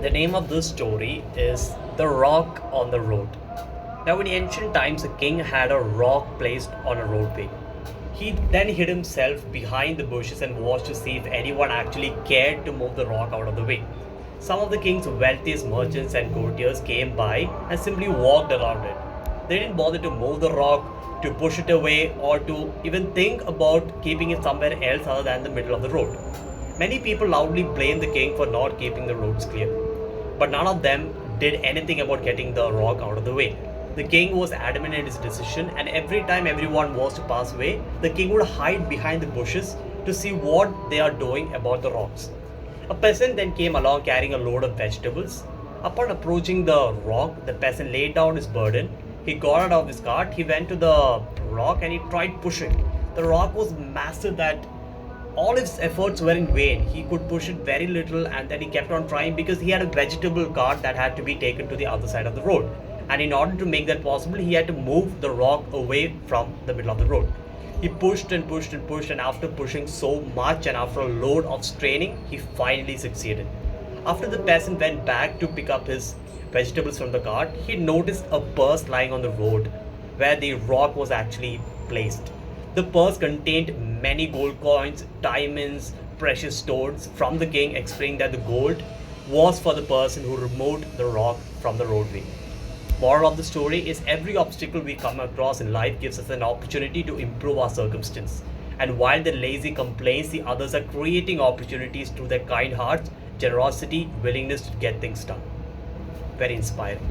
The name of this story is The Rock on the Road. Now, in ancient times, a king had a rock placed on a roadway. He then hid himself behind the bushes and watched to see if anyone actually cared to move the rock out of the way. Some of the king's wealthiest merchants and courtiers came by and simply walked around it. They didn't bother to move the rock, to push it away, or to even think about keeping it somewhere else other than the middle of the road. Many people loudly blamed the king for not keeping the roads clear, but none of them did anything about getting the rock out of the way. The king was adamant in his decision, and every time everyone was to pass away, the king would hide behind the bushes to see what they are doing about the rocks. A peasant then came along carrying a load of vegetables. Upon approaching the rock, the peasant laid down his burden. He got out of his cart, he went to the rock, and he tried pushing. The rock was massive that all his efforts were in vain. He could push it very little, and then he kept on trying because he had a vegetable cart that had to be taken to the other side of the road. And in order to make that possible, he had to move the rock away from the middle of the road. He pushed and pushed and pushed, and after pushing so much and after a load of straining, he finally succeeded. After the peasant went back to pick up his vegetables from the cart, he noticed a purse lying on the road where the rock was actually placed. The purse contained many gold coins, diamonds, precious stones from the king, explaining that the gold was for the person who removed the rock from the roadway. Moral of the story is every obstacle we come across in life gives us an opportunity to improve our circumstance. And while the lazy complains, the others are creating opportunities through their kind hearts, generosity, willingness to get things done. Very inspiring.